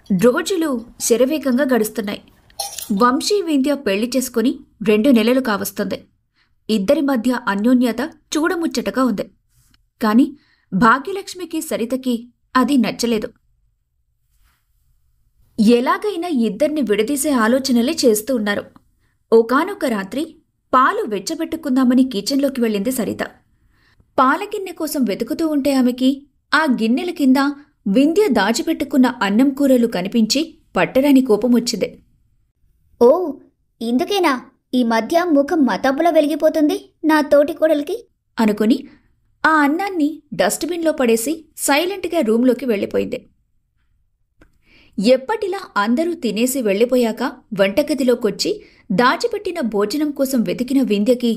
రోజులు శరవేగంగా గడుస్తున్నాయి. వంశీ వింధ్య పెళ్లి చేసుకుని 2 నెలలు కావస్తుంది. ఇద్దరి మధ్య అన్యోన్యత చూడముచ్చటగా ఉంది. కాని భాగ్యలక్ష్మికి సరితకి అది నచ్చలేదు. ఎలాగైనా ఇద్దరిని విడదీసే ఆలోచనలే చేస్తూ ఉన్నారు. ఒకానొక రాత్రి పాలు వెచ్చబెట్టుకుందామని కిచెన్లోకి వెళ్ళింది సరిత. పాలగిన్నె కోసం వెతుకుతూ ఉంటే ఆమెకి ఆ గిన్నెల కింద వింధ్య దాచిపెట్టుకున్న అన్నం కూరలు కనిపించి పట్టరాని కోపం వచ్చింది. ఓ, ఇందుకేనా ఈ మధ్య ముఖం మతాబులా వెలిగిపోతుంది నా తోటి కోడలికి అనుకుని ఆ అన్నాన్ని డస్ట్బిన్లో పడేసి సైలెంట్గా రూంలోకి వెళ్ళిపోయింది. ఎప్పటిలా అందరూ తినేసి వెళ్ళిపోయాక వంటగదిలోకొచ్చి దాచిపెట్టిన భోజనం కోసం వెతికిన వింధ్యకి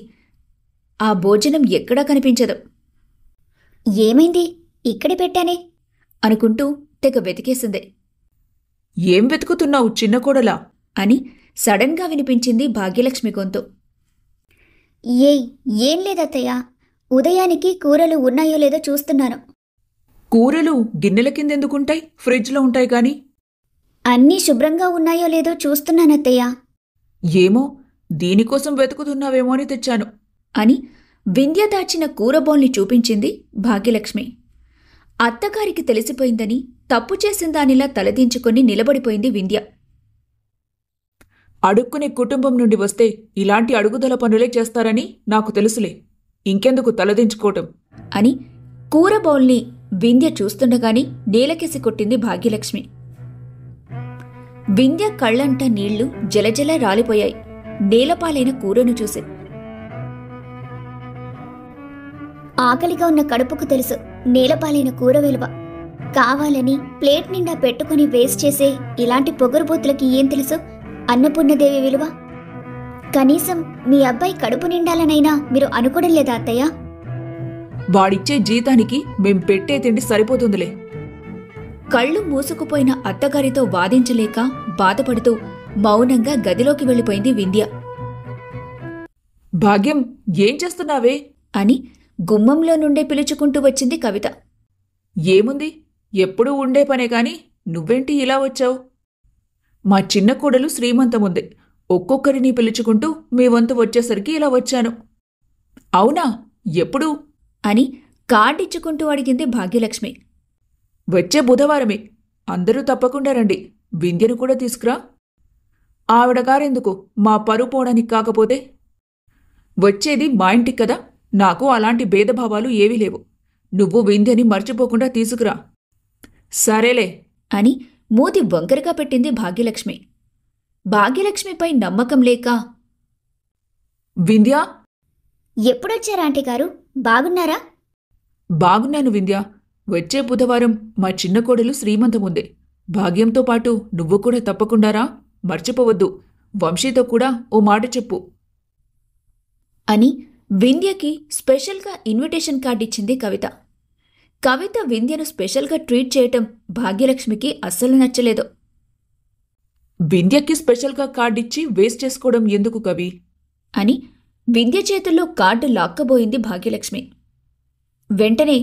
ఆ భోజనం ఎక్కడా కనిపించదు. ఏమైంది, ఇక్కడే పెట్టానే అనుకుంటూ తెగ వెతికేసింది. ఏం వెతుకుతున్నావు చిన్న కోడలా అని సడన్గా వినిపించింది భాగ్యలక్ష్మి గొంతు. ఏం లేదత్తయ్య, ఉదయానికి కూరలు ఉన్నాయో లేదో చూస్తున్నాను. కూరలు గిన్నెల కిందెందుకుంటాయి, ఫ్రిడ్జ్లో ఉంటాయి గాని. అన్నీ శుభ్రంగా ఉన్నాయో లేదో చూస్తున్నానత్తయ్య. ఏమో, దీనికోసం వెతుకుతున్నావేమో అని తెచ్చాను అని వింధ్య దాచిన కూరబోల్ని చూపించింది భాగ్యలక్ష్మి. అత్తగారికి తెలిసిపోయిందని తప్పు చేసిందానిలా తలదించుకొని నిలబడిపోయింది వింధ్య. అడుక్కునే కుటుంబం నుండి వస్తే ఇలాంటి అడుగుదల పనులే చేస్తారని నాకు తెలుసులే, ఇంకెందుకు తలదించుకోవటం అని కూరబౌల్ని వింధ్య చూస్తుండగాని నేలకేసి కొట్టింది భాగ్యలక్ష్మి. వింధ్య కళ్ళంట నీళ్లు జలజల రాలిపోయాయి నేలపాలైన కూరను చూసి. ఆకలిగా ఉన్న కడుపుకు తెలుసు నేలపాలైన కూర విలువ. కావాలని ప్లేట్ నిండా పెట్టుకుని వేస్ట్ చేసే ఇలాంటి పొగరుబోతులకి ఏం తెలుసు అన్నపూర్ణదేవి విలువ? కనీసం మీ అబ్బాయి కడుపు నిండాలనైనా మీరు అనుకోవడం లేదా అత్తయ్య? వాడిచ్చే జీతానికి మేం పెట్టే తిండి సరిపోతుందిలే. కళ్ళు మూసుకుపోయిన అత్తగారితో వాదించలేక బాధపడుతూ మౌనంగా గదిలోకి వెళ్ళిపోయింది వింధ్య. భాగ్యం, ఏం చేస్తున్నావే అని గుమ్మంలో నుండే పిలుచుకుంటూ వచ్చింది కవిత. ఏముంది, ఎప్పుడూ ఉండే పనే కాని నువ్వేంటి ఇలా వచ్చావు? మా చిన్న కోడలు శ్రీమంతముంది, ఒక్కొక్కరిని పిలుచుకుంటూ మీ వంతు వచ్చేసరికి ఇలా వచ్చాను. అవునా, ఎప్పుడు అని కార్డిచ్చుకుంటూ అడిగింది భాగ్యలక్ష్మి. వచ్చే బుధవారమే, అందరూ తప్పకుండా రండి, వింధ్యను కూడా తీసుకురా. ఆవిడగారెందుకు, మా పరువు పోవడానికి కాకపోతే? వచ్చేది మా ఇంటికి కదా, నాకు అలాంటి భేదభావాలు ఏవీ లేవు. నువ్వు వింధ్యని మర్చిపోకుండా తీసుకురా. సరేలే అని మూతి వంకరగా పెట్టింది భాగ్యలక్ష్మి. భాగ్యలక్ష్మిపై నమ్మకం లేక, వింధ్యా, ఎప్పుడొచ్చారా ఆంటీ గారు, బాగున్నారా? బాగున్నాను వింధ్య. వచ్చే బుధవారం మా చిన్న కోడలు శ్రీమంతముంది. భాగ్యంతో పాటు నువ్వు కూడా తప్పకుండారా, మర్చిపోవద్దు. వంశీతో కూడా ఓ మాట చెప్పు అని వింధ్యకి స్పెషల్గా ఇన్విటేషన్ కార్డు ఇచ్చింది కవిత. కవిత వింధ్యను స్పెషల్గా ట్రీట్ చేయటం భాగ్యలక్ష్మికి అస్సలు నచ్చలేదు. వింధ్యకి స్పెషల్గా కార్డిచ్చి వేస్ట్ చేసుకోవడం ఎందుకు కవి? అని వింధ్య చేతుల్లో కార్డు లాక్కబోయింది భాగ్యలక్ష్మి. వెంటనే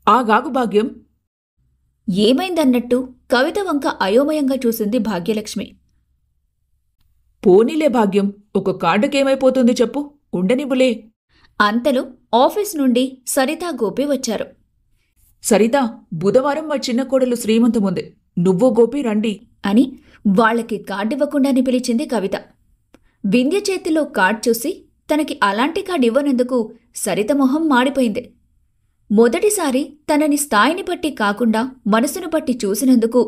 ఆగాగు భాగ్యం, ఏమైందన్నట్టు కవిత వంక అయోమయంగా చూసింది భాగ్యలక్ష్మి. పోనీలే భాగ్యం, ఒక కార్డుకేమైపోతుంది చెప్పు, ఉండనివ్వులే. అంతలో ఆఫీస్ నుండి సరితా గోపి వచ్చారు. సరితా, బుధవారం మా చిన్న కోడలు శ్రీమంతముంది, నువ్వు గోపి రండి అని వాళ్లకి కార్డివ్వకుండానే పిలిచింది కవిత. వింధ్య చేతిలో కార్డ్ చూసి తనకి అలాంటి కార్డు ఇవ్వనందుకు సరిత మొహం మాడిపోయింది. మొదటిసారి తనని స్థాయిని బట్టి కాకుండా మనసును బట్టి చూసినందుకు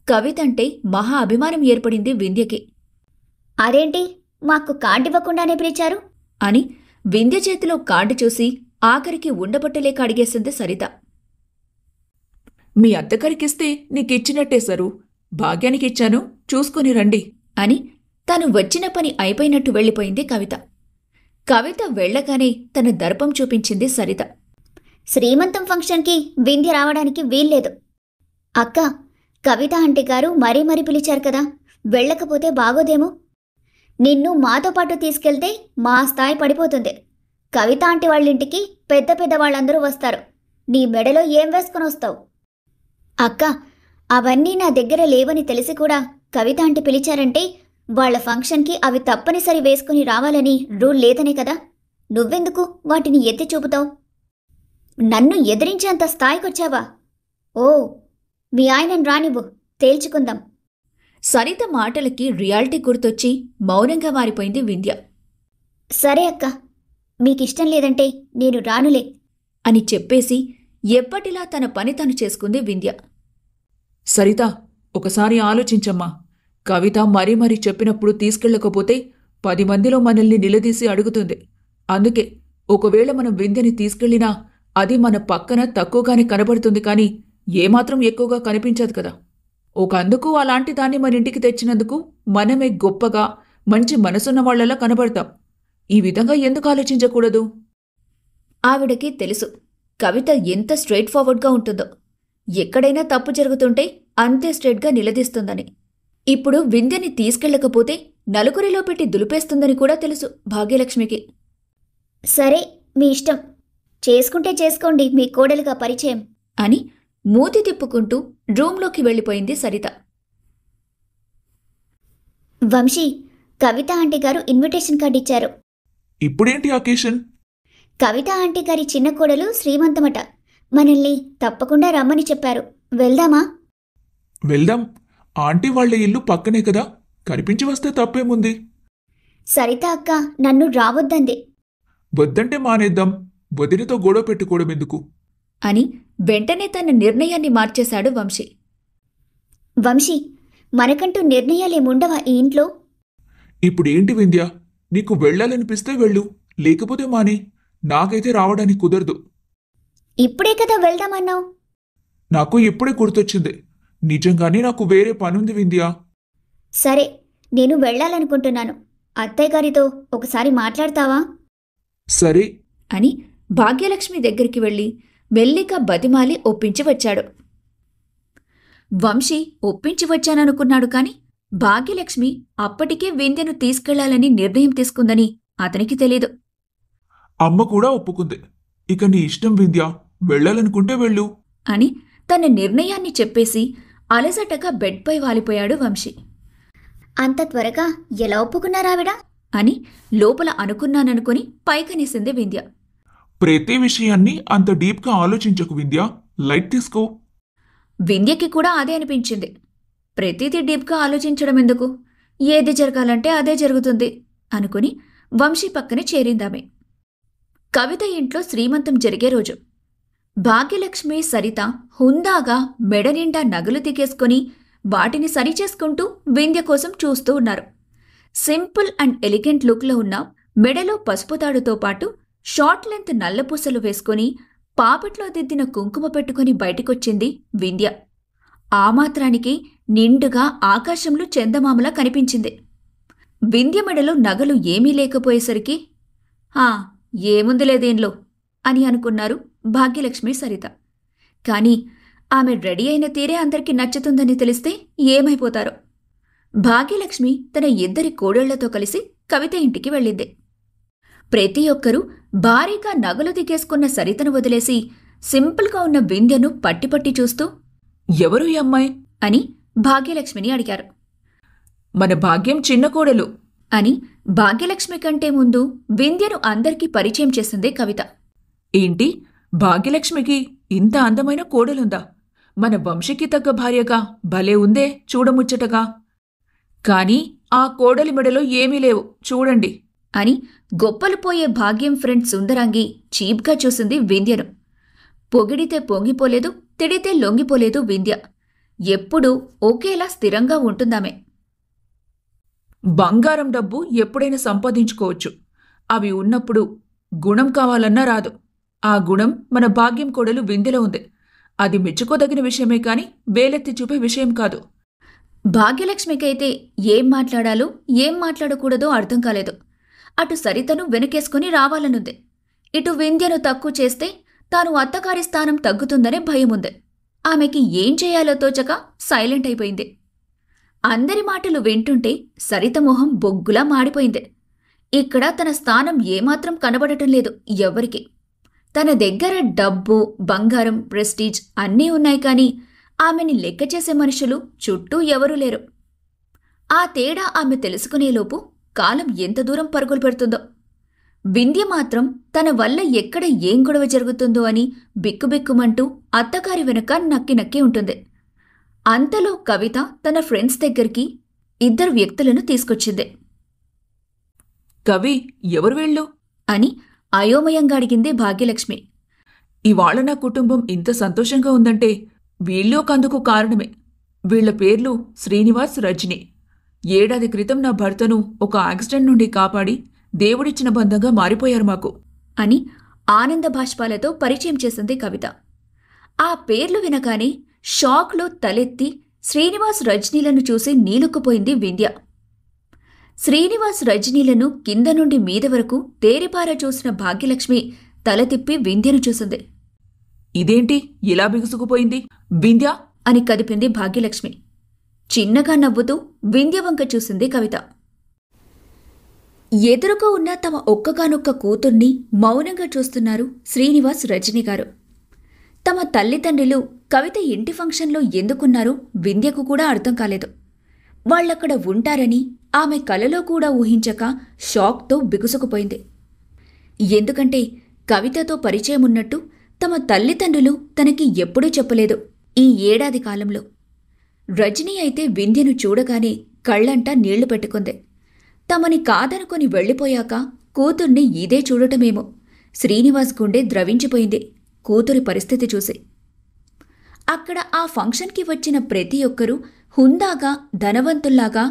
కవితంటే మహా అభిమానం ఏర్పడింది వింధ్యకి. అదేంటి, మాకు కార్డివ్వకుండానే పిలిచారు అని వింధ్య చేతిలో కార్డు చూసి ఆఖరికి ఉండబట్టలేక అడిగేసింది సరిత. మీ అత్తగారికిస్తే నీకిచ్చినట్టే సరు, భాగ్యానికిచ్చాను, చూసుకుని రండి అని తను వచ్చిన పని అయిపోయినట్టు వెళ్ళిపోయింది కవిత. కవిత వెళ్లగానే తన దర్పం చూపించింది సరిత. శ్రీమంతం ఫంక్షన్కి వింధ్య రావడానికి వీల్లేదు. అక్క, కవిత ఆంటీ గారు మరీ మరీ పిలిచారు కదా, వెళ్ళకపోతే బాగోదేమో. నిన్ను మాతో పాటు తీసుకెళ్తే మా స్థాయి పడిపోతుంది. కవిత ఆంటీ వాళ్ళింటికి పెద్ద పెద్ద వాళ్ళందరూ వస్తారు. నీ మెడలో ఏం వేసుకుని వస్తావు? అక్క, అవన్నీ నా దగ్గర లేవని తెలిసి కూడా కవిత ఆంటీ పిలిచారంటే వాళ్ళ ఫంక్షన్కి అవి తప్పనిసరి వేసుకుని రావాలని రూల్ లేదనే కదా. నువ్వెందుకు వాటిని ఎత్తి చూపుతావు? నన్ను ఎదిరించేంత స్థాయికొచ్చావా? ఓ, మీ ఆయనను రానివ్వు, తేల్చుకుందాం. సరిత మాటలకి రియాలిటీ గుర్తొచ్చి మౌనంగా మారిపోయింది వింధ్య. సరే అక్క, మీకిష్టం లేదంటే నేను రానులే అని చెప్పేసి ఎప్పటిలా తన పని తను చేసుకుంది వింధ్య. సరిత, ఒకసారి ఆలోచించమ్మా. కవిత మరీ మరీ చెప్పినప్పుడు తీసుకెళ్ళకపోతే 10 మందిలో మనల్ని నిలదీసి అడుగుతుంది. అందుకే ఒకవేళ మనం వింధ్యని తీసుకెళ్ళినా అది మన పక్కన తక్కువగానే కనబడుతుంది, కానీ ఏమాత్రం ఎక్కువగా కనిపించదు కదా. అందుకు అలాంటి దాన్ని మన ఇంటికి తెచ్చినందుకు మనమే గొప్పగా మంచి మనసున్న వాళ్లలా కనబడతాం. ఈ విధంగా ఎందుకు ఆలోచించకూడదు? ఆవిడకి తెలుసు కవిత ఎంత స్ట్రైట్ ఫార్వర్డ్గా ఉంటుందో. ఎక్కడైనా తప్పు జరుగుతుంటే అంతే స్ట్రైట్గా నిలదీస్తుందని. ఇప్పుడు వింధ్యని తీసుకెళ్లకపోతే నలుగురిలో పెట్టి దులిపేస్తుందని కూడా తెలుసు భాగ్యలక్ష్మికి. సరే, మీ ఇష్టం. చేసుకుంటే చేసుకోండి మీ కోడలుగా పరిచయం అని మూతి తిప్పుకుంటూ రూంలోకి వెళ్ళిపోయింది సరిత. వంశీ, కవిత ఆంటీ గారు ఇన్విటేషన్ కార్డు ఇచ్చారు. ఇప్పుడేంటి అకేషన్? కవిత ఆంటీ గారి చిన్న కోడలు శ్రీమంతమట. మనల్ని తప్పకుండా రమ్మని చెప్పారు. వెళ్దామా? వెళ్దాం. ఆంటీ వాళ్ల ఇల్లు పక్కనే కదా, కనిపించి వస్తే తప్పేముంది? సరిత అక్క నన్ను రావద్దంది. వద్దంటే మానేద్దాం. వదినతో గొడవ పెట్టుకోవడం ఎందుకు అని వెంటనే తన నిర్ణయాన్ని మార్చేశాడు వంశీ. వంశీ, మనకంటూ నిర్ణయాలేముండవా ఈ ఇంట్లో? ఇప్పుడేంటి వింధ్య, నీకు వెళ్లాలనిపిస్తే వెళ్ళు, లేకపోతే మానే. నాకైతే రావడానికి కుదరదు. ఇప్పుడే కదా వెళ్దామన్నావు. నాకు ఇప్పుడే గుర్తొచ్చింది. నిజంగానే నాకు వేరే పనుంది వింధ్య. సరే, నేను వెళ్లాలనుకుంటున్నాను. అత్తయ్య గారితో ఒకసారి మాట్లాడతావా? సరే అని భాగ్యలక్ష్మి దగ్గరికి వెళ్ళి మెల్లిగా బతిమాలి ఒప్పించి వచ్చాడు. వంశీ ఒప్పించి వచ్చాననుకున్నాడు కాని భాగ్యలక్ష్మి అప్పటికే వింధ్యను తీసుకెళ్లాలని నిర్ణయం తీసుకుందని అతనికి తెలీదు. అమ్మ కూడా ఒప్పుకుంది. ఇక నీ ఇష్టం వింధ్య, వెళ్లాలనుకుంటే వెళ్ళు అని తన నిర్ణయాన్ని చెప్పేసి అలసటగా బెడ్పై వాలిపోయాడు వంశీ. అంత త్వరగా ఎలా ఒప్పుకున్నారావిడ? అని లోపల అనుకున్నాననుకుని పైకనేసింది వింధ్య. ప్రతి విషయాన్ని అంత డీప్గా ఆలోచించకు వింధ్య, లైట్ తీసుకో. వింధ్యకి కూడా అదే అనిపించింది. ప్రతిదీ డీప్గా ఆలోచించడం ఎందుకు, ఏది జరగాలంటే అదే జరుగుతుంది అనుకుని వంశీ పక్కనే చేరిందామె. కవిత ఇంట్లో శ్రీమంతం జరిగే రోజు. భాగ్యలక్ష్మి సరిత హుందాగా మెడ నిండా నగలు దిగేసుకుని వాటిని సరిచేసుకుంటూ వింధ్య కోసం చూస్తూ ఉన్నారు. సింపుల్ అండ్ ఎలిగెంట్ లుక్లో ఉన్న మెడలో పసుపుతాడుతో పాటు షార్ట్ లెంత్ నల్లపూసలు వేసుకుని పాపిట్లో దిద్దిన కుంకుమ పెట్టుకుని బయటికొచ్చింది వింధ్య. ఆ మాత్రానికి నిండుగా ఆకాశంలో చందమామలా కనిపించింది. వింధ్య మెడలో నగలు ఏమీ లేకపోయేసరికి ఏముందిలే దీనిలో అని అనుకున్నారు భాగ్యలక్ష్మి సరిత. కాని ఆమె రెడీ అయిన తీరే అందరికీ నచ్చుతుందని తెలిస్తే ఏమైపోతారో. భాగ్యలక్ష్మి తన 2 కోడళ్లతో కలిసి కవిత ఇంటికి వెళ్ళింది. ప్రతి ఒక్కరూ భారీగా నగలు దిగేసుకున్న సరితను వదిలేసి సింపుల్గా ఉన్న వింధ్యను పట్టిపట్టి చూస్తూ ఎవరు ఈ అమ్మాయి అని భాగ్యలక్ష్మిని అడిగారు. మన భాగ్యం చిన్న కోడలు అని భాగ్యలక్ష్మి కంటే ముందు వింధ్యను అందరికీ పరిచయం చేసింది కవిత. ఏంటి, భాగ్యలక్ష్మికి ఇంత అందమైన కోడలుందా? మన వంశీకి తగ్గ భార్యగా భలే ఉందే చూడముచ్చటగా. కాని ఆ కోడలి మెడలో ఏమీ లేవు చూడండి అని గొప్పలు పోయే భాగ్యం ఫ్రెండ్ సుందరాంగి చీప్గా చూసింది వింధ్యను. పొగిడితే పొంగిపోలేదు, తిడితే లొంగిపోలేదు వింధ్య. ఎప్పుడూ ఒకేలా స్థిరంగా ఉంటుందామె. బంగారం డబ్బు ఎప్పుడైనా సంపాదించుకోవచ్చు. అవి ఉన్నప్పుడు గుణం కావాలన్నా రాదు. ఆ గుణం మన భాగ్యం కోడలు వింధ్యలో ఉంది. అది మెచ్చుకోదగిన విషయమే కాని వేలెత్తి చూపే విషయం కాదు. భాగ్యలక్ష్మికైతే ఏం మాట్లాడాలో ఏం మాట్లాడకూడదో అర్థం కాలేదు. అటు సరితను వెనకేసుకుని రావాలనుంది. ఇటు వింధ్యను తక్కువ చేస్తే తాను అత్తగారి స్థానం తగ్గుతుందనే భయముంది. ఆమెకి ఏం చేయాలో తోచక సైలెంట్ అయిపోయింది. అందరి మాటలు వింటుంటే సరిత మొహం బొగ్గులా మాడిపోయింది. ఇక్కడ తన స్థానం ఏమాత్రం కనబడటం లేదు ఎవ్వరికి. తన దగ్గర డబ్బు, బంగారం, ప్రెస్టీజ్ అన్నీ ఉన్నాయి కాని ఆమెని లెక్క చేసే మనుషులు చుట్టూ ఎవరూ లేరు. ఆ తేడా ఆమె తెలుసుకునేలోపు కాలం ఎంత దూరం పరుగులు పెడుతుందో. వింధ్య మాత్రం తన వల్ల ఎక్కడ ఏం గొడవ జరుగుతుందో అని బిక్కుబిక్కుమంటూ అత్తగారి వెనుక నక్కి నక్కి ఉంటుంది. అంతలో కవిత తన ఫ్రెండ్స్ దగ్గరికి 2 వ్యక్తులను తీసుకొచ్చింది. కవి, ఎవరు వీళ్ళు అని అయోమయంగా అడిగింది భాగ్యలక్ష్మి. ఇవాళ నా కుటుంబం ఇంత సంతోషంగా ఉందంటే వీళ్ళు ఒకందుకు కారణమే. వీళ్ల పేర్లు శ్రీనివాస్, రజని. ఏడాది క్రితం నా భర్తను ఒక యాక్సిడెంట్ నుండి కాపాడి దేవుడిచ్చిన బంధంగా మారిపోయారు మాకు అని ఆనంద భాష్పాలతో పరిచయం చేసింది కవిత. ఆ పేర్లు వినగానే షాక్లో తలెత్తి శ్రీనివాస్, రజనీలను చూసి నీలుక్కుపోయింది వింధ్య. శ్రీనివాస్, రజనీలను కింద నుండి మీద వరకు తేరిపార చూసిన భాగ్యలక్ష్మి తల తిప్పి వింధ్యను చూసింది. ఇదేంటి ఇలా బిగుసుకుపోయింది వింధ్య అని కదిపింది భాగ్యలక్ష్మి. చిన్నగా నవ్వుతూ వింధ్య వంక చూసింది కవిత. ఎదురుగా ఉన్న తమ ఒక్కగానొక్క కూతుర్ని మౌనంగా చూస్తున్నారు శ్రీనివాస్, రజనీ గారు. తమ తల్లిదండ్రులు కవిత ఇంటి ఫంక్షన్లో ఎందుకున్నారో వింధ్యకు కూడా అర్థం కాలేదు. వాళ్లక్కడ ఉంటారని ఆమె కలలో కూడా ఊహించక షాక్తో బిగుసుకుపోయింది. ఎందుకంటే కవితతో పరిచయమున్నట్టు తమ తల్లిదండ్రులు తనకి ఎప్పుడూ చెప్పలేదు ఈ ఏడాది కాలంలో. రజనీ అయితే వింధ్యను చూడగానే కళ్లంటా నీళ్లు పెట్టుకుంది. తమని కాదనుకొని వెళ్లిపోయాక కూతుర్ని ఇదే చూడటమేమో. శ్రీనివాస్ గుండె ద్రవించిపోయింది కూతురి పరిస్థితి చూసి. అక్కడ ఆ ఫంక్షన్కి వచ్చిన ప్రతి ఒక్కరూ హుందాగా, ధనవంతుల్లాగా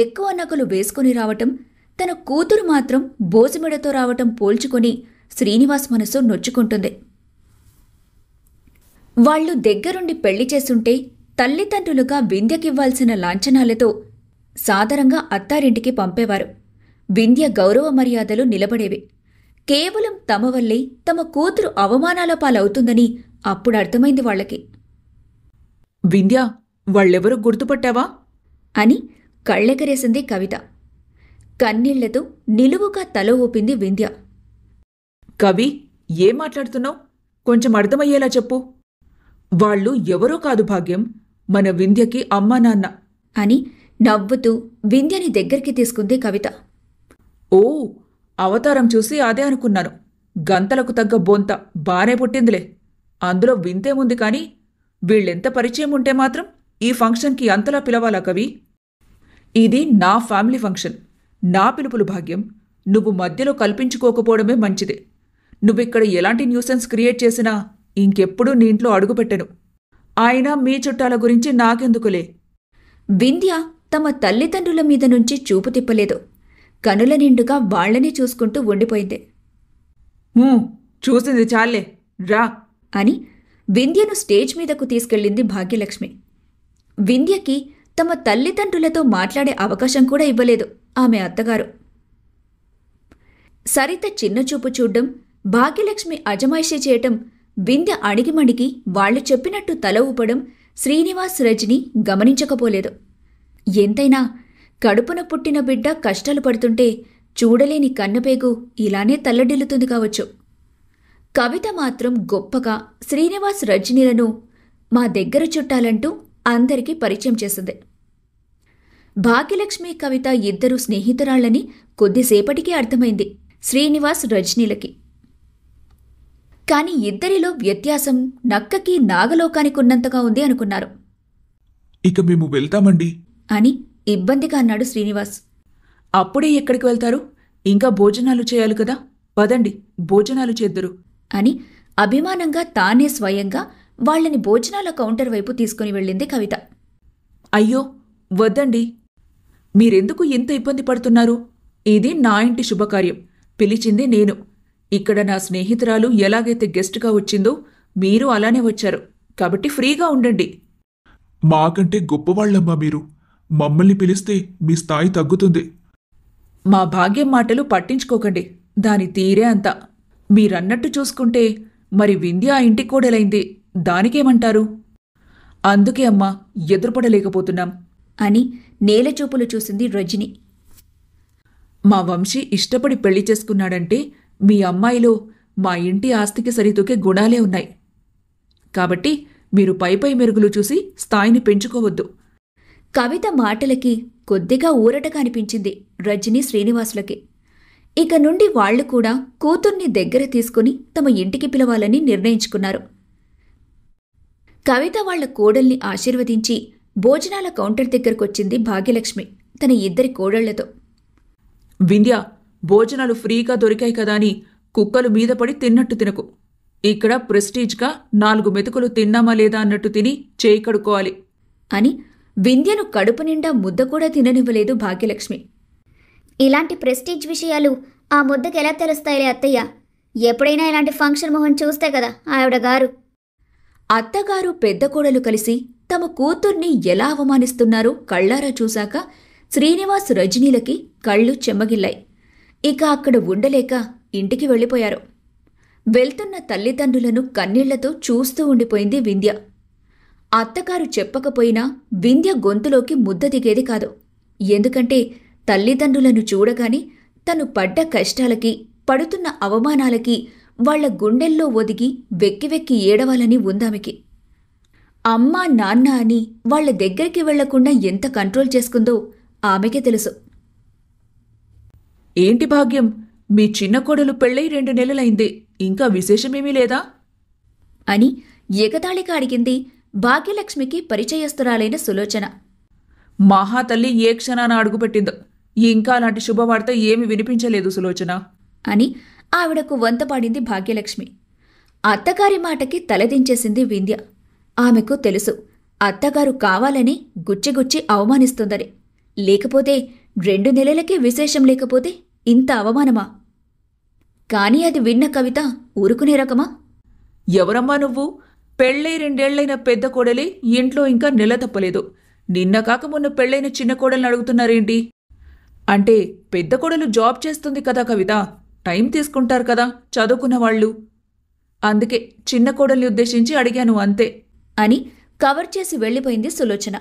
ఎక్కువ నగలు వేసుకుని రావటం, తన కూతురు మాత్రం బోసిమెడతో రావటం పోల్చుకొని శ్రీనివాస్ మనసు నొచ్చుకుంటుంది. వాళ్లు దగ్గరుండి పెళ్లి చేసుంటే తల్లిదండ్రులుగా వింధ్యకివ్వాల్సిన లాంఛనాలతో సాదరంగా అత్తారింటికి పంపేవారు. వింధ్య గౌరవ మర్యాదలు నిలబడేవి. కేవలం తమ వల్లే తమ కూతురు అవమానాల పాలవుతుందని అప్పుడు అర్థమైంది వాళ్లకి. వింధ్య, వాళ్ళెవరూ గుర్తుపట్టావా అని కళ్ళెగరేసింది కవిత. కన్నీళ్లతో నిలువుగా తల ఊపింది వింధ్య. కవి, ఏం మాట్లాడుతున్నావు? కొంచెం అర్థమయ్యేలా చెప్పు. వాళ్ళు ఎవరో కాదు భాగ్యం, మన వింధ్యకి అమ్మా నాన్న అని నవ్వుతూ వింధ్యని దగ్గరికి తీసుకుంది కవిత. ఓ, అవతారం చూసి అదే అనుకున్నాను. గంతలకు తగ్గ బొంత బానే పుట్టిందిలే. అందులో వింతేముంది కాని వీళ్ళెంత పరిచయం ఉంటే మాత్రం ఈ ఫంక్షన్కి అంతలా పిలవాలా కవి? ఇది నా ఫ్యామిలీ ఫంక్షన్, నా పిలుపులు భాగ్యం. నువ్వు మధ్యలో కల్పించుకోకపోవడమే మంచిది. నువ్విక్కడ ఎలాంటి న్యూసెన్స్ క్రియేట్ చేసినా ఇంకెప్పుడూ నీ ఇంట్లో అడుగుపెట్టను. అయినా మీ చుట్టాల గురించి నాకెందుకులే. వింధ్య తమ తల్లిదండ్రుల మీద నుంచి చూపు తిప్పలేదు. కనుల నిండుగా వాళ్లనే చూసుకుంటూ ఉండిపోయింది. చూసింది చాలే, రా అని వింధ్యను స్టేజ్ మీదకు తీసుకెళ్ళింది భాగ్యలక్ష్మి. వింధ్యకి తమ తల్లిదండ్రులతో మాట్లాడే అవకాశం కూడా ఇవ్వలేదు ఆమె అత్తగారు. సరిత చిన్నచూపు చూడ్డం, భాగ్యలక్ష్మి అజమాయిషీ చేయటం, వింధ్య అణిగిమణిగి వాళ్లు చెప్పినట్టు తల ఊపడం శ్రీనివాస్, రజని గమనించకపోలేదు. ఎంతైనా కడుపున పుట్టిన బిడ్డ కష్టాలు పడుతుంటే చూడలేని కన్నపేగు ఇలానే తల్లడిల్లుతుంది కావచ్చు. కవిత మాత్రం గొప్పగా శ్రీనివాస్, రజనీలను మా దగ్గర చుట్టాలంటూ అందరికీ పరిచయం చేసింది. భాగ్యలక్ష్మి, కవిత ఇద్దరు స్నేహితురాళ్లని కొద్దిసేపటికే అర్థమైంది శ్రీనివాస్, రజనీలకి. కాని ఇద్దరిలో వ్యత్యాసం నక్కకి నాగలోకానికి ఉన్నంతగా ఉంది అనుకున్నారు. ఇక మేము వెళ్తామండి అని ఇబ్బందిగా అన్నాడు శ్రీనివాస్. అప్పుడే ఎక్కడికి వెళ్తారు? ఇంకా భోజనాలు చేయాలి కదా, పదండి భోజనాలు చేద్దురు అని అభిమానంగా తానే స్వయంగా వాళ్లని భోజనాల కౌంటర్ వైపు తీసుకుని వెళ్ళింది కవిత. అయ్యో వద్దండి, మీరెందుకు ఇంత ఇబ్బంది పడుతున్నారు? ఇది నా ఇంటి శుభకార్యం, పిలిచింది నేను. ఇక్కడ నా స్నేహితురాలు ఎలాగైతే గెస్ట్గా వచ్చిందో మీరు అలానే వచ్చారు, కాబట్టి ఫ్రీగా ఉండండి. మాకంటే గొప్పవాళ్లమ్మా మీరు. మమ్మల్ని పిలిస్తే మీ స్థాయి తగ్గుతుంది. మా భాగ్యం మాటలు పట్టించుకోకండి, దాని తీరే అంతా. మీరన్నట్టు చూసుకుంటే మరి వింధ్య ఆ ఇంటి కోడలైంది, దానికేమంటారు? అందుకే అమ్మా ఎదురుపడలేకపోతున్నాం అని నేలచూపులు చూసింది రజని. మా వంశీ ఇష్టపడి పెళ్లి చేసుకున్నాడంటే మీ అమ్మాయిలో మా ఇంటి ఆస్తికి సరితూకే గుణాలే ఉన్నాయి. కాబట్టి మీరు పైపై మెరుగులు చూసి స్థాయిని పెంచుకోవద్దు. కవిత మాటలకి కొద్దిగా ఊరటగా అనిపించింది రజని శ్రీనివాసులకి. ఇక నుండి వాళ్లు కూడా కూతుర్ని దగ్గర తీసుకుని తమ ఇంటికి పిలవాలని నిర్ణయించుకున్నారు. కవిత వాళ్ల కోడల్ని ఆశీర్వదించి భోజనాల కౌంటర్ దగ్గరకొచ్చింది భాగ్యలక్ష్మి తన ఇద్దరి కోడళ్లతో. వింధ్య, భోజనాలు ఫ్రీగా దొరికాయి కదా అని కుక్కలు మీద పడి తిన్నట్టు తినకు. ఇక్కడ ప్రెస్టీజ్గా 4 మెతుకులు తిన్నామా లేదా అన్నట్టు తిని చేయి కడుక్కోవాలి అని వింధ్యను కడుపు నిండా ముద్ద కూడా తిననివ్వలేదు భాగ్యలక్ష్మి. ఇలాంటి ప్రెస్టీజ్ విషయాలు ఆ ముద్దకు ఎలా తెలుస్తాయిలే అత్తయ్య. ఎప్పుడైనా ఇలాంటి ఫంక్షన్ మొహం చూస్తే కదా ఆవిడ గారు. అత్తగారు పెద్ద కోడలు కలిసి తమ కూతుర్ని ఎలా అవమానిస్తున్నారో కళ్లారా చూశాక శ్రీనివాస్ రజనీలకి కళ్ళు చెమ్మగిల్లాయి. ఇక అక్కడ ఉండలేక ఇంటికి వెళ్ళిపోయారు. వెళ్తున్న తల్లిదండ్రులను కన్నీళ్లతో చూస్తూ ఉండిపోయింది వింధ్య. అత్తగారు చెప్పకపోయినా వింధ్య గొంతులోకి ముద్ద దిగేది కాదు. ఎందుకంటే తల్లిదండ్రులను చూడగానే తను పడ్డ కష్టాలకి, పడుతున్న అవమానాలకి వాళ్ల గుండెల్లో ఒదిగి వెక్కి వెక్కి ఏడవాలని ఉందామెకి. అమ్మా నాన్న అని వాళ్ల దగ్గరికి వెళ్లకుండా ఎంత కంట్రోల్ చేసుకుందో ఆమెకే తెలుసు. ఏంటి భాగ్యం, మీ చిన్న కోడలు పెళ్ళై 2 నెలలైంది, ఇంకా విశేషమేమీ లేదా అని ఎగతాళిగా అడిగింది భాగ్యలక్ష్మికి పరిచయస్తురాలైన సులోచన. మహాతల్లి ఏ క్షణాన అడుగుపెట్టిందో, ఇంకా అలాంటి శుభవార్త ఏమి వినిపించలేదు సులోచన అని ఆవిడకు వంతపాడింది భాగ్యలక్ష్మి. అత్తగారి మాటకి తలదించేసింది వింధ్య. ఆమెకు తెలుసు అత్తగారు కావాలని గుచ్చిగుచ్చి అవమానిస్తుందని. లేకపోతే 2 నెలలకే విశేషం లేకపోతే ఇంత అవమానమా? కాని అది విన్న కవిత ఊరుకునే రకమా? ఎవరమ్మా నువ్వు? పెళ్ళై 2 ఏళ్లైన పెద్ద కోడలే ఇంట్లో ఇంకా నెల తప్పలేదు. నిన్న కాక మొన్న పెళ్ళైన చిన్న కోడల్ని అడుగుతున్నారేంటి? అంటే పెద్ద కోడలు జాబ్ చేస్తుంది కదా కవిత, టైం తీసుకుంటారు కదా చదువుకున్న వాళ్ళు. అందుకే చిన్న కోడల్ని ఉద్దేశించి అడిగాను అంతే అని కవర్ చేసి వెళ్ళిపోయింది సులోచన.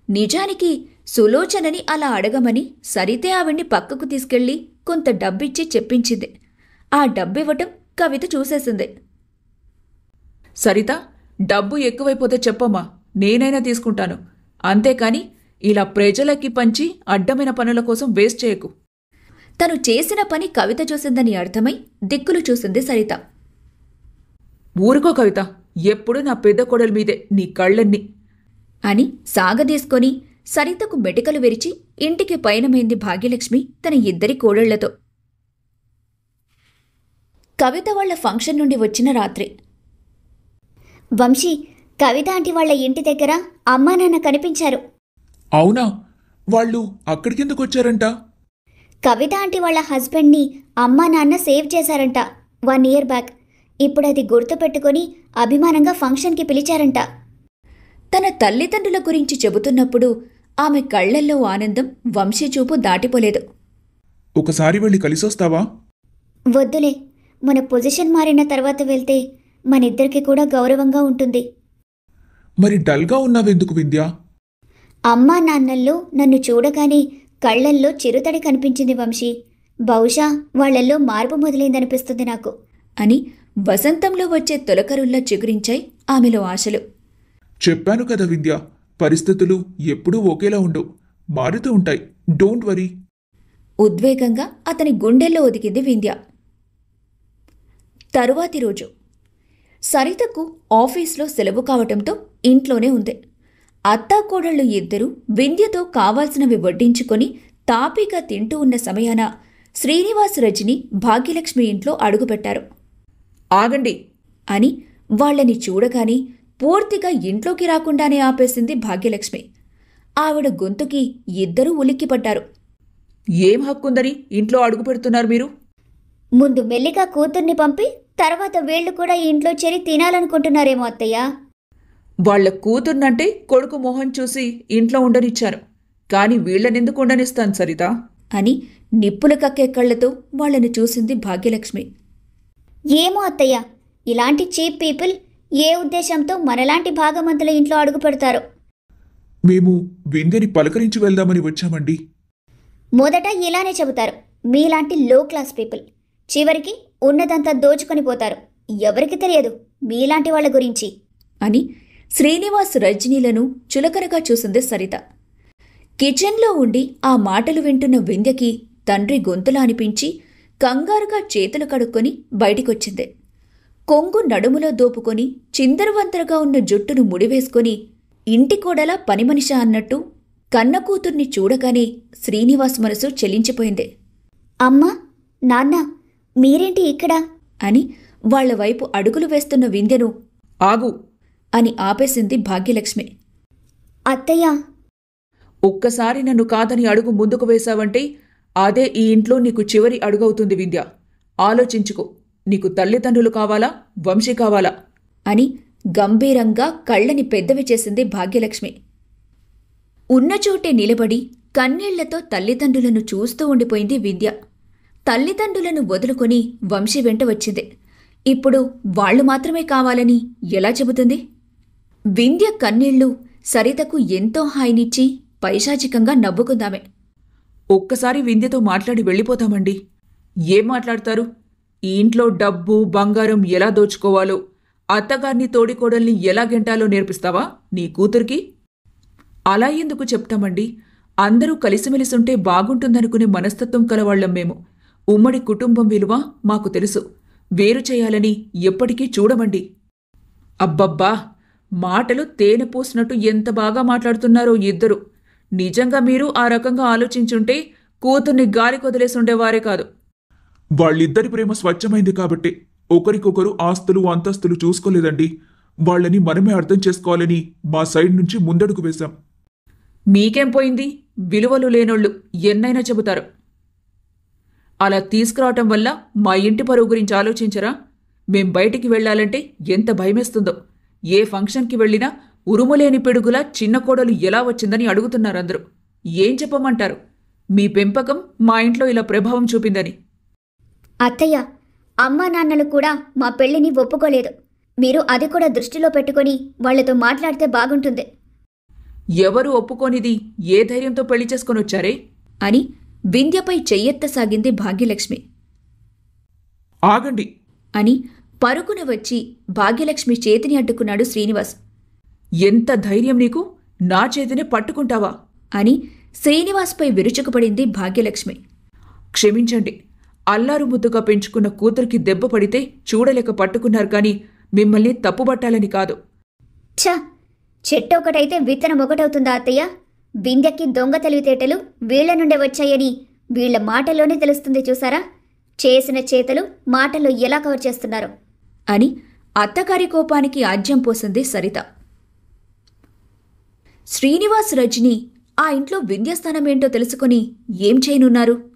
నిజానికి సులోచనని అలా అడగమని సరితే ఆవిడ్ని పక్కకు తీసుకెళ్లి కొంత డబ్బిచ్చి చెప్పించింది. ఆ డబ్బివ్వటం కవిత చూసేసింది. సరిత, డబ్బు ఎక్కువైపోతే చెప్పమ్మా, నేనైనా తీసుకుంటాను. అంతేకాని ఇలా ప్రజలకి పంచి అడ్డమైన పనుల కోసం వేస్ట్ చేయకు. తను చేసిన పని కవిత చూసిందని అర్థమై దిక్కులు చూసింది సరిత. ఊరుకో కవిత, ఎప్పుడు నా పెద్ద కోడల మీదే నీ కళ్ళన్నీ అని సాగదీసుకొని సరితకు మెటికలు విరిచి ఇంటికి పయనమైంది భాగ్యలక్ష్మి తన ఇద్దరి కోడళ్లతో. కవిత వాళ్ల ఫంక్షన్ నుండి వచ్చిన రాత్రి. వంశీ, కవిత ఆంటీ వాళ్ళ ఇంటి దగ్గర అమ్మా నాన్న కనిపించారు. అవునా? వాళ్ళు అక్కడికెందుకు వచ్చారంట? కవిత ఆంటీ వాళ్ళ హస్బెండ్ని అమ్మా నాన్న సేవ్ చేశారంట 1 ఇయర్ బ్యాక్. ఇప్పుడు అది గుర్తుపెట్టుకొని అభిమానంగా ఫంక్షన్కి పిలిచారంట. తన తల్లిదండ్రుల గురించి చెబుతున్నప్పుడు ఆమె కళ్లల్లో ఆనందం వంశీ చూపు దాటిపోలేదు. ఒకసారి వెళ్ళి కలిసొస్తావా? వద్దులే, మన పొజిషన్ మారిన తర్వాత వెళ్తే మనిద్దరికి కూడా గౌరవంగా ఉంటుంది. మరి డల్గా ఉన్నావెందుకు వింధ్య? అమ్మా నాన్నల్లో నన్ను చూడగానే కళ్లల్లో చిరుతడి కనిపించింది వంశీ. బహుశా వాళ్లల్లో మార్పు మొదలైందనిపిస్తుంది నాకు అని వసంతంలో వచ్చే తొలకరుల్లా చిగురించాయి ఆమెలో ఆశలు. చెప్పాను కదా వింధ్య, పరిస్థితులు ఎప్పుడూ ఒకేలా ఉండవు, మారుతూ ఉంటాయి. Don't worry. ఉద్వేగంగా అతని గుండెల్లో ఒదిగింది వింధ్య. తరువాతి రోజు సరితకు ఆఫీస్లో సెలవు కావటంతో ఇంట్లోనే ఉంది. అత్తాకోడళ్లు ఇద్దరూ వింధ్యతో కావాల్సినవి వడ్డించుకొని తాపీగా తింటూ ఉన్న సమయాన శ్రీనివాస్ రజని భాగ్యలక్ష్మి ఇంట్లో అడుగుపెట్టారు. ఆగండి అని వాళ్లని చూడగానే పూర్తిగా ఇంట్లోకి రాకుండానే ఆపేసింది భాగ్యలక్ష్మి. ఆవిడ గొంతుకి ఇద్దరూ ఉలిక్కిపడ్డారు. ఏం హక్కుందని ఇంట్లో అడుగు పెడుతున్నారు మీరు? ముందు మెల్లిగా కూతుర్ని పంపి తర్వాత వీళ్లు కూడా ఇంట్లో చేరి తినాలనుకుంటున్నారేమో అత్తయ్య. వాళ్ల కూతుర్నంటే కొడుకు మొహం చూసి ఇంట్లో ఉండనిచ్చారు, కాని వీళ్లనెందుకు ఉండనిస్తాను సరిత అని నిప్పుల కక్కే కళ్లతో వాళ్లను చూసింది భాగ్యలక్ష్మి. ఏమో అత్తయ్య, ఇలాంటి చీప్ పీపుల్ ఏ ఉద్దేశంతో మనలాంటి భాగమంతుల ఇంట్లో అడుగు పెడతారో. మేము వింధ్యని పలకరించి వెళ్దామని వచ్చామండి. మొదట ఇలానే చెబుతారు మీలాంటి లో క్లాస్ పీపుల్. చివరికి ఉన్నదంతా దోచుకొని పోతారు. ఎవరికి తెలియదు మీలాంటి వాళ్ళ గురించి అని శ్రీనివాస్ రజనీలను చులకనగా చూసింది సరిత. కిచెన్లో ఉండి ఆ మాటలు వింటున్న వింధ్యకి తండ్రి గొంతులా అనిపించి కంగారుగా చేతులు కడుక్కొని బయటికొచ్చింది. కొంగు నడుములో దోపుకొని చిందరవంతరగా ఉన్న జుట్టును ముడివేసుకొని ఇంటి కోడలా పనిమనిషా అన్నట్టు కన్న కూతుర్ని చూడగానే శ్రీనివాస్ మనసు చెలించిపోయింది. అమ్మా, నాన్న, మీరేంటి ఇక్కడ? అని వాళ్ల వైపు అడుగులు వేస్తున్న వింధ్యను ఆగు అని ఆపేసింది భాగ్యలక్ష్మి. అత్తయ్య, ఒక్కసారి నన్ను కాదని అడుగు ముందుకు వేశావంటే అదే ఈ ఇంట్లో నీకు చివరి అడుగవుతుంది వింధ్య. ఆలోచించుకో. నీకు తల్లిదండ్రులు కావాలా, వంశీ కావాలా అని గంభీరంగా కళ్ళని పెద్దవి చేసింది భాగ్యలక్ష్మి. ఉన్నచోటే నిలబడి కన్నీళ్లతో తల్లిదండ్రులను చూస్తూ ఉండిపోయింది వింధ్య. తల్లిదండ్రులను వదులుకొని వంశీ వెంట వచ్చింది. ఇప్పుడు వాళ్లు మాత్రమే కావాలని ఎలా చెబుతుంది? వింధ్య కన్నీళ్లు సరితకు ఎంతో హాయినిచ్చి పైశాచికంగా నవ్వుకుందామే. ఒక్కసారి వింధ్యతో మాట్లాడి వెళ్ళిపోతామండి. ఏం మాట్లాడతారు? ఈ ఇంట్లో డబ్బు బంగారం ఎలా దోచుకోవాలో, అత్తగారిని తోడికోడల్ని ఎలా గెంటాలో నేర్పిస్తావా నీ కూతురికి? అలా ఎందుకు చెప్తామండి? అందరూ కలిసిమెలిసుంటే బాగుంటుందనుకునే మనస్తత్వం కలవాళ్లం మేము. ఉమ్మడి కుటుంబం విలువ మాకు తెలుసు. వేరు చేయాలని ఎప్పటికీ చూడమండి. అబ్బబ్బా, మాటలు తేనె పోసినట్టు ఎంత బాగా మాట్లాడుతున్నారో ఇద్దరు. నిజంగా మీరు ఆ రకంగా ఆలోచించుంటే కూతుర్ని గాలి కొదిలేసుండేవారే కాదు. వాళ్ళిద్దరి ప్రేమ స్వచ్ఛమైంది కాబట్టి ఒకరికొకరు ఆస్తులు అంతస్తులు చూసుకోలేదండి. వాళ్ళని మనమే అర్థం చేసుకోవాలని మా సైడ్ నుంచి ముందడుగు వేశాం. మీకేం పోయింది? విలువలు లేనోళ్ళు ఎన్నైనా చెబుతారు. అలా తీసుకురావటం వల్ల మా ఇంటి పరువు గురించి ఆలోచించరా? మేం బయటికి వెళ్లాలంటే ఎంత భయమేస్తుందో. ఏ ఫంక్షన్కి వెళ్ళినా ఉరుములేని పిడుగులా చిన్న కోడలు ఎలా వచ్చిందని అడుగుతున్నారందరూ. ఏం చెప్పమంటారు? మీ పెంపకం మా ఇంట్లో ఇలా ప్రభావం చూపిందని. అత్తయ్య, అమ్మా నాన్నలు కూడా మా పెళ్లిని ఒప్పుకోలేదు. మీరు అది కూడా దృష్టిలో పెట్టుకొని వాళ్లతో మాట్లాడితే బాగుంటుంది. ఎవరు ఒప్పుకోనిది ఏ ధైర్యంతో పెళ్లి చేసుకొని వచ్చారే? అని వింధ్యపై చెయ్యెత్తసాగింది భాగ్యలక్ష్మి. ఆగండి అని పరుగున వచ్చి భాగ్యలక్ష్మి చేతిని అడ్డుకున్నాడు శ్రీనివాస్. ఎంత ధైర్యం నీకు? నా చేతినే పట్టుకుంటావా? అని శ్రీనివాస్పై విరుచుకుపడింది భాగ్యలక్ష్మి. క్షమించండి. అల్లారు ముద్దుగా పెంచుకున్న కూతురికి దెబ్బ పడితే చూడలేక పట్టుకున్నారు కానీ మిమ్మల్ని తప్పుబట్టాలని కాదు. ఛ, చెట్టు ఒకటైతే విత్తనం ఒకటవుతుందా అత్తయ్య? వింధ్యకి దొంగ తెలివితేటలు వీళ్ల నుండే వచ్చాయని వీళ్ల మాటల్లోనే తెలుస్తుంది. చూసారా, చేసిన చేతలు మాటల్లో ఎలా కవర్ చేస్తున్నారు అని అత్తగారి కోపానికి ఆజ్యం పోసింది సరిత. శ్రీనివాస్ రజని ఆ ఇంట్లో వింధ్యస్థానమేంటో తెలుసుకుని ఏం చేయనున్నారు?